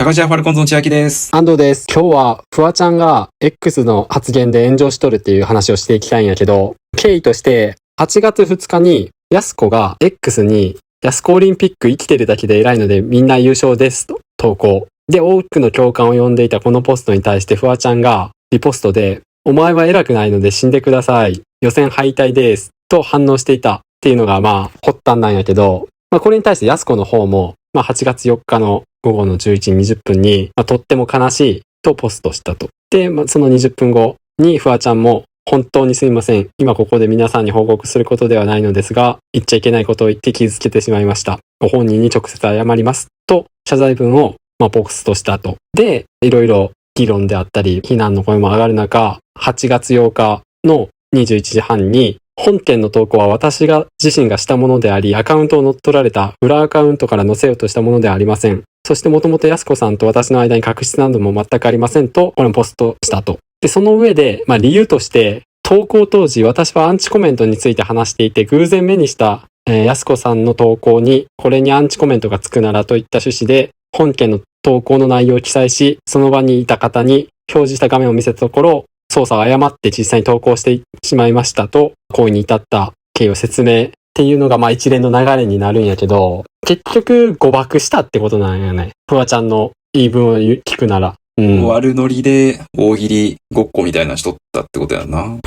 高橋ファルコンズの千秋です。安藤です。今日はフワちゃんが X の発言で炎上しとるっていう話をしていきたいんやけど、経緯として8月2日にやすこが X にやすこオリンピック生きてるだけで偉いのでみんな優勝ですと投稿。で、多くの共感を呼んでいたこのポストに対してフワちゃんがリポストでお前は偉くないので死んでください。予選敗退ですと反応していたっていうのが発端なんやけど、これに対してやすこの方も8月4日の午後の11時20分に、とっても悲しいとポストしたと。で、その20分後にフワちゃんも本当にすいません。今ここで皆さんに報告することではないのですが、言っちゃいけないことを言って傷つけてしまいました。ご本人に直接謝ります。と謝罪文をポストしたと。で、いろいろ議論であったり、非難の声も上がる中、8月8日の21時半に、本件の投稿は私が自身がしたものであり、アカウントを乗っ取られた裏アカウントから載せようとしたものではありません。そしてもともとやすこさんと私の間に確執なども全くありませんと、これもポストしたと。で、その上で、理由として、投稿当時私はアンチコメントについて話していて、偶然目にした、やすこさんの投稿に、これにアンチコメントがつくならといった趣旨で、本件の投稿の内容を記載し、その場にいた方に表示した画面を見せたところ、操作を誤って実際に投稿してしまいましたと、行為に至った経緯を説明っていうのが一連の流れになるんやけど、結局誤爆したってことなんやね。フワちゃんの言い分を聞くなら。悪ノリで大喜利ごっこみたいなしとったってことやな。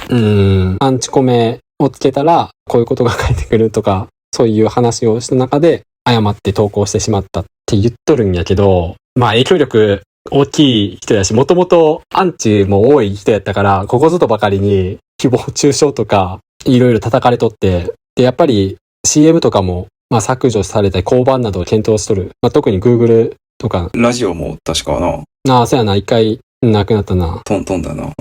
アンチコメをつけたら、こういうことが返ってくるとか、そういう話をした中で、誤って投稿してしまったって言っとるんやけど、影響力大きい人やし、もともとアンチも多い人やったから、ここぞとばかりに誹謗中傷とかいろいろ叩かれとって、で、やっぱり CM とかも削除されたり、降板などを検討しとる。特に Google とか。ラジオも確かな。そうやな、一回なくなったな。トントンだな。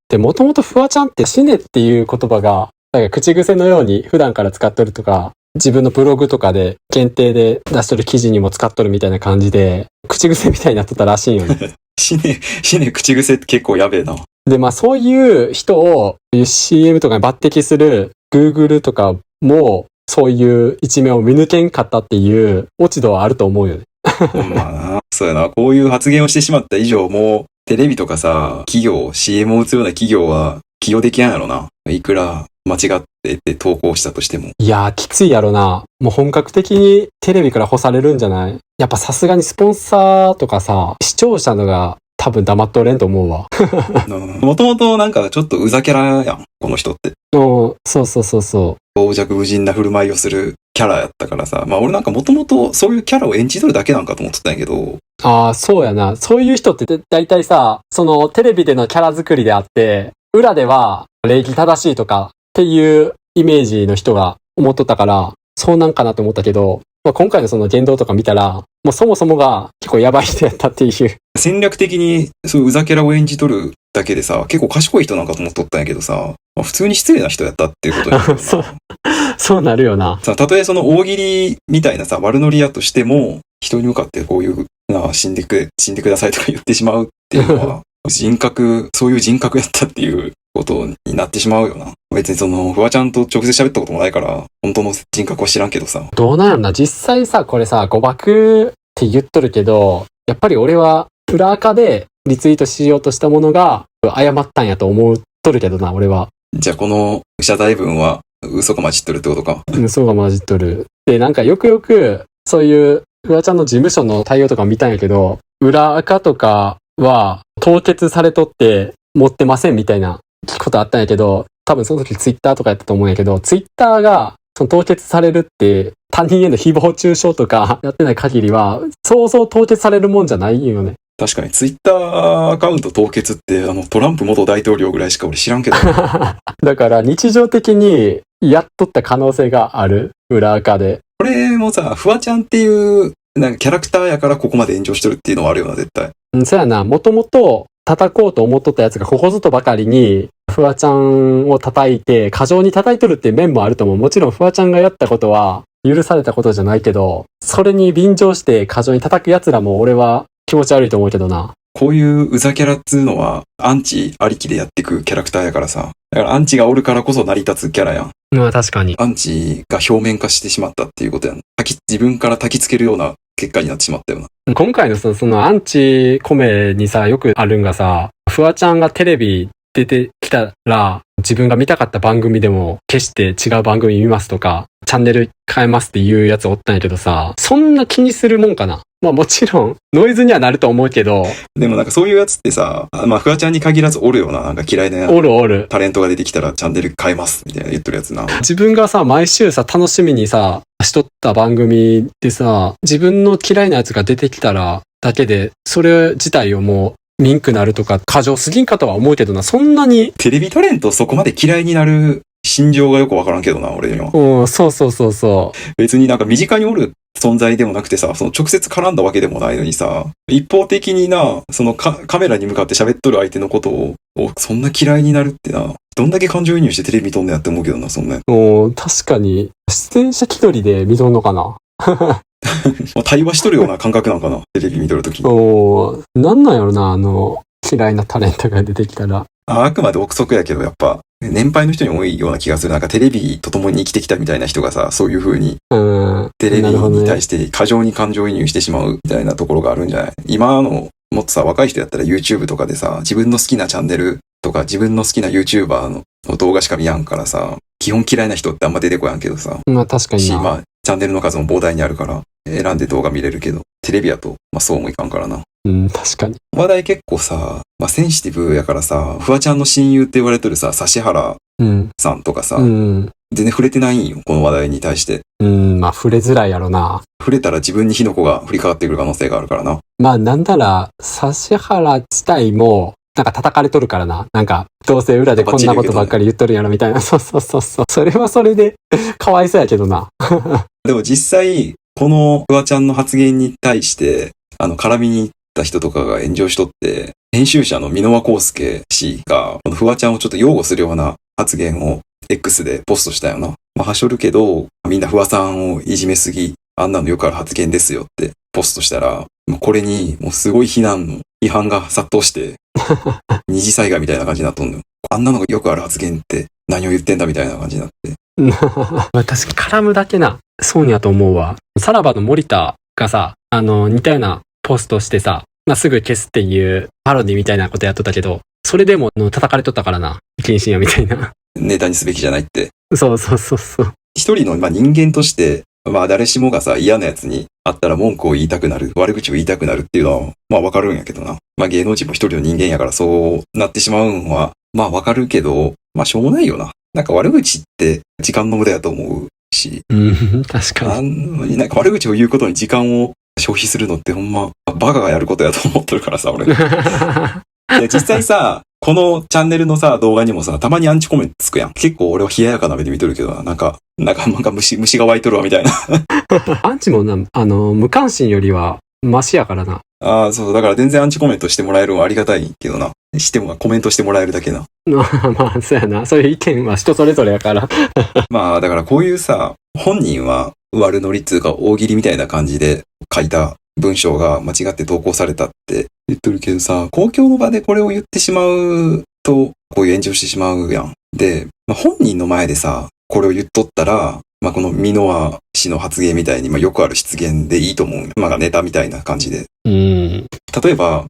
で、もともとフワちゃんって死ねっていう言葉が、口癖のように普段から使っとるとか、自分のブログとかで限定で出しとる記事にも使っとるみたいな感じで、口癖みたいになっとったらしいよね。死ね口癖って結構やべえな。で、そういう人を CM とかに抜擢する Google とかも、そういう一面を見抜けんかったっていう落ち度はあると思うよね。そうやな。こういう発言をしてしまった以上、もうテレビとかさ、企業、CM を打つような企業は起用できやんやろな。いくら間違って投稿したとしても。いやー、きついやろな。もう本格的にテレビから干されるんじゃない？やっぱさすがにスポンサーとかさ、視聴者のが多分黙っとれんと思うわ。もともとなんかちょっとうざキャラやん、この人って。そう。傍若無人な振る舞いをするキャラやったからさ。俺なんかもともとそういうキャラを演じとるだけなんかと思ってたんやけど。そうやな。そういう人って大体さ、そのテレビでのキャラ作りであって、裏では礼儀正しいとかっていうイメージの人が思っとったから、そうなんかなと思ったけど、今回のその言動とか見たら、もうそもそもが結構やばい人やったっていう。戦略的にそういううざキャラを演じとるだけでさ、結構賢い人なんかと思っとったんやけどさ、普通に失礼な人やったっていうことになるそうなるよな。たとえその大喜利みたいなさ、悪ノリやとしても、人に向かってこういう、死んでくださいとか言ってしまうっていうのは、そういう人格やったっていうことになってしまうよな。別にその、フワちゃんと直接喋ったこともないから、本当の人格は知らんけどさ。どうなんやろな。実際さ、これさ、誤爆って言っとるけど、やっぱり俺は裏垢でリツイートしようとしたものが誤ったんやと思っとるけどな、俺は。じゃあこの謝罪文は嘘が混じっとるってことか。嘘が混じっとる。で、なんかよくよく、そういうフワちゃんの事務所の対応とか見たんやけど、裏垢とかは凍結されとって持ってませんみたいなことあったんやけど、多分その時ツイッターとかやったと思うんやけど、ツイッターがその凍結されるって他人への誹謗中傷とかやってない限りは、そうそう凍結されるもんじゃないよね。確かにツイッターアカウント凍結ってトランプ元大統領ぐらいしか俺知らんけど。だから日常的にやっとった可能性がある。裏垢で。これもさ、フワちゃんっていうなんかキャラクターやからここまで炎上してるっていうのはあるよな、絶対。そうやな。もともと叩こうと思っとったやつがここぞとばかりにフワちゃんを叩いて過剰に叩いとるっていう面もあると思う。もちろんフワちゃんがやったことは許されたことじゃないけど、それに便乗して過剰に叩く奴らも俺は気持ち悪いと思うけどな。こういううざキャラっつうのはアンチありきでやってくキャラクターやからさ。だからアンチがおるからこそ成り立つキャラやん。確かに。アンチが表面化してしまったっていうことやん。自分から焚きつけるような結果になってしまったよな。今回のそのアンチコメにさ、よくあるんがさ、フワちゃんがテレビ出てきたら、自分が見たかった番組でも消して違う番組見ますとか、チャンネル変えますっていうやつおったんやけどさ、そんな気にするもんかな。まあもちろんノイズにはなると思うけど。でもなんかそういうやつってさ、まあフワちゃんに限らずおるよな。なんか嫌いなおるタレントが出てきたらチャンネル変えますみたいな言ってるやつな。自分がさ、毎週さ、楽しみにさ、しとった番組でさ、自分の嫌いなやつが出てきたらだけで、それ自体をもうミンクなるとか過剰すぎんかとは思うけどな、そんなに。テレビタレントそこまで嫌いになる心情がよくわからんけどな、俺には。うん、そう。別になんか身近におる存在でもなくてさ、その直接絡んだわけでもないのにさ、一方的にな、そのカメラに向かって喋っとる相手のことをそんな嫌いになるってな、どんだけ感情移入してテレビ見とんねやって思うけどな、そんな。確かに、出演者気取りで見とんのかな。対話しとるような感覚なんかな、テレビ見とるときに。なんなんやろな、嫌いなタレントが出てきたら。あくまで憶測やけど、やっぱ、年配の人に多いような気がする。なんかテレビと共に生きてきたみたいな人がさ、そういう風に、テレビに対して過剰に感情移入してしまうみたいなところがあるんじゃない？今の、もっとさ、若い人やったら YouTube とかでさ、自分の好きなチャンネルとか自分の好きな YouTuber の動画しか見やんからさ、基本嫌いな人ってあんま出てこやんけどさ。まあ確かにな。まあ、チャンネルの数も膨大にあるから、選んで動画見れるけど、テレビやと、まあそうもいかんからな。確かに。話題結構さ、まあセンシティブやからさ、フワちゃんの親友って言われてるさ、指原さんとかさ、全然触れてないんよ、この話題に対して。まあ触れづらいやろな。触れたら自分に火の粉が降りかかってくる可能性があるからな。まあなんなら、指原自体も、なんか叩かれとるからな。なんか、どうせ裏でこんなことばっかり言っとるんやろみたいな。そう。それはそれで、かわいそうやけどな。でも実際、このフワちゃんの発言に対して、絡みに行った人とかが炎上しとって、編集者の箕輪康介氏が、このフワちゃんをちょっと擁護するような発言を X でポストしたよな。まあ、はしょるけど、みんなフワさんをいじめすぎ、あんなのよくある発言ですよってポストしたら、これにもうすごい批判が殺到して、二次災害みたいな感じになっとんのよ。あんなのがよくある発言って何を言ってんだみたいな感じになって。まあ確か絡むだけな、そうにやと思うわ。さらばの森田がさ、似たようなポストしてさ、まあ、すぐ消すっていうパロディみたいなことやっとったけど、それでも叩かれとったからな。不謹慎やみたいな。ネタにすべきじゃないって。そう。一人の、人間として、誰しもがさ、嫌なやつに会ったら文句を言いたくなる、悪口を言いたくなるっていうのは、わかるんやけどな。芸能人も一人の人間やからそうなってしまうんは、わかるけど、しょうもないよな。なんか悪口って時間の無駄やと思うし。確かに。なんか悪口を言うことに時間を消費するのってほんま、バカがやることやと思ってるからさ、俺。で実際さ、このチャンネルのさ、動画にもさ、たまにアンチコメントつくやん。結構俺は冷ややかな目で見とるけどな。なんか虫が湧いとるわみたいな。アンチもな、無関心よりはマシやからな。そう、だから全然アンチコメントしてもらえるのはありがたいけどな。コメントしてもらえるだけな。そうやな。そういう意見は人それぞれやから。だからこういうさ、本人は悪ノリっつうか大喜利みたいな感じで書いた文章が間違って投稿されたって言っとるけどさ、公共の場でこれを言ってしまうと、こういう炎上してしまうやん。で、本人の前でさ、これを言っとったら、この箕輪氏の発言みたいに、よくある失言でいいと思う。ネタみたいな感じで。例えば、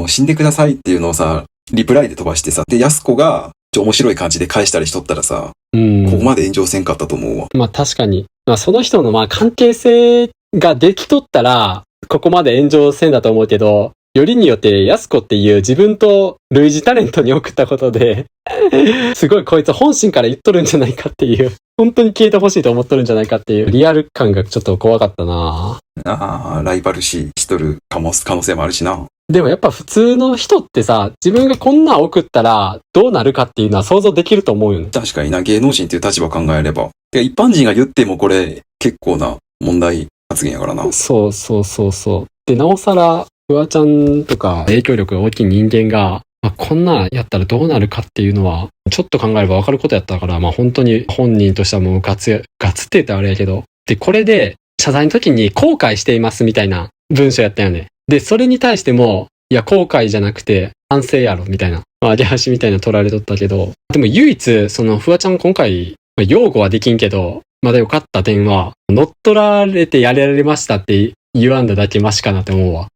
死んでくださいっていうのをさ、リプライで飛ばしてさ、で、安子が、面白い感じで返したりしとったらさ、ここまで炎上せんかったと思うわ。確かに。その人の関係性ができとったら、ここまで炎上せんだと思うけど、よりによって安子っていう自分と類似タレントに送ったことで、すごいこいつ本心から言っとるんじゃないかっていう、本当に消えてほしいと思っとるんじゃないかっていうリアル感がちょっと怖かったな。ライバル視しとる可能性もあるしな。でもやっぱ普通の人ってさ、自分がこんなん送ったらどうなるかっていうのは想像できると思うよね。確かにな、芸能人っていう立場考えれば。一般人が言ってもこれ結構な問題発言やからな。そう。で、なおさら、フワちゃんとか影響力が大きい人間が、こんなんやったらどうなるかっていうのは、ちょっと考えればわかることやったから、本当に本人としてはもうガツって言ったらあれやけど、で、これで謝罪の時に後悔していますみたいな文章やったよね。で、それに対しても、いや、後悔じゃなくて反省やろみたいな、揚げ足みたいな取られとったけど、でも唯一、フワちゃん今回、擁護はできんけど、まだ良かった点は、乗っ取られてやれられましたって言わんだだけマシかなって思うわ。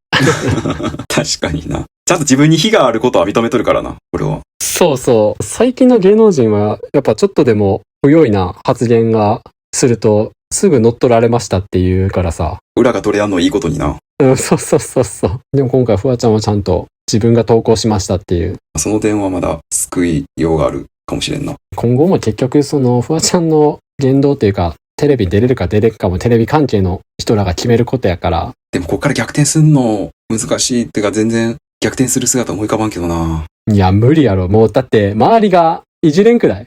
確かにな。ちゃんと自分に非があることは認めとるからな、これは。そうそう。最近の芸能人は、やっぱちょっとでも不用意な発言がすると、すぐ乗っ取られましたって言うからさ。裏が取れやんのいいことにな。うん、そうそうそうそう。でも今回フワちゃんはちゃんと自分が投稿しましたっていう。その点はまだ救いようがあるかもしれんな。今後も結局そのフワちゃんの言動っていうか、テレビ出れるか出れるかもテレビ関係の人らが決めることやから。でもこっから逆転すんの難しいってか全然逆転する姿思い浮かばんけどな。いや、無理やろ。もうだって周りがいじれんくらい。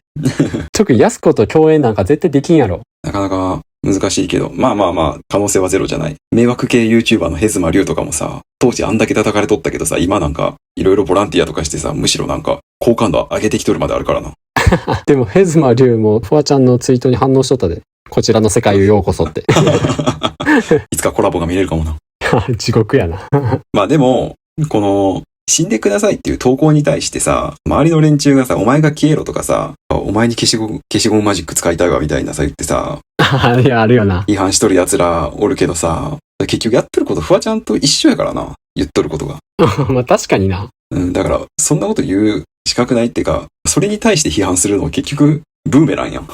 特にやす子と共演なんか絶対できんやろ。なかなか難しいけど、まあ、可能性はゼロじゃない。迷惑系 YouTuber のヘズマリュウとかもさ、当時あんだけ叩かれとったけどさ、今なんか、いろいろボランティアとかしてさ、むしろなんか、好感度上げてきとるまであるからな。でも、ヘズマリュウも、フワちゃんのツイートに反応しとったで。こちらの世界をようこそって。いつかコラボが見れるかもな。地獄やな。まあでも、この、死んでくださいっていう投稿に対してさ、周りの連中がさ、お前が消えろとかさ、お前に消しゴムマジック使いたいわみたいなさ言ってさ、いや、あるよな。違反しとる奴らおるけどさ、結局やってることフワちゃんと一緒やからな、言っとることが。まあ確かにな。うん、だから、そんなこと言う資格ないっていうか、それに対して批判するのは結局、ブーメランやん。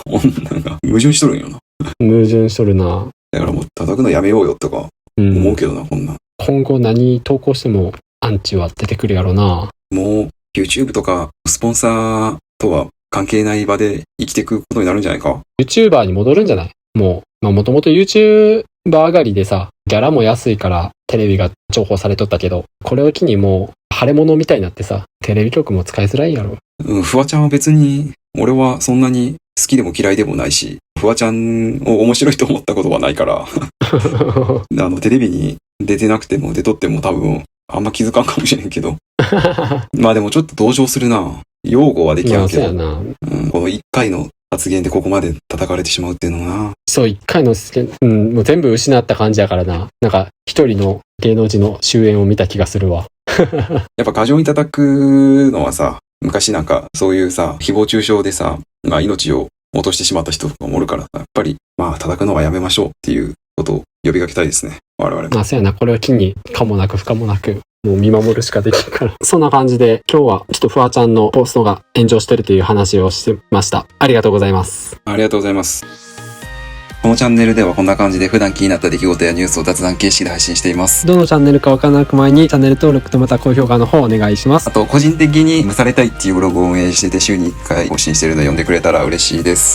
なんか、矛盾しとるんよな。矛盾しとるな。だからもう叩くのやめようよとか、思うけどな、こんなん。今後何投稿しても、アンチは出てくるやろな。もう、YouTube とか、スポンサーとは関係ない場で生きていくことになるんじゃないか。YouTuber に戻るんじゃない？もう、もともと YouTuber 上がりでさ、ギャラも安いからテレビが重宝されとったけど、これを機にもう、腫れ物みたいになってさ、テレビ局も使いづらいやろ。うん、フワちゃんは別に、俺はそんなに好きでも嫌いでもないし、フワちゃんを面白いと思ったことはないから、テレビに出てなくても出とっても多分、あんま気づかんかもしれんけど。まあでもちょっと同情するな。擁護はできやんけど。まあ、そうやな。この一回の発言でここまで叩かれてしまうっていうのもな。そう、一回のもう全部失った感じやからな。なんか、一人の芸能人の終焉を見た気がするわ。やっぱ過剰に叩くのはさ、昔なんかそういうさ、誹謗中傷でさ、まあ命を落としてしまった人とかもおるからさ、やっぱり、まあ叩くのはやめましょうっていうことを呼びかけたいですね。我々も。まあそうやな、これを機に、可もなく不可もなく、もう見守るしかできんから。そんな感じで、今日はちょっとフワちゃんのポストが炎上してるという話をしてました。ありがとうございます。ありがとうございます。このチャンネルではこんな感じで普段気になった出来事やニュースを雑談形式で配信しています。どのチャンネルかわからなく前にチャンネル登録とまた高評価の方お願いします。あと個人的に蒸されたいっていうブログを運営してて週に1回更新してるので読んでくれたら嬉しいです。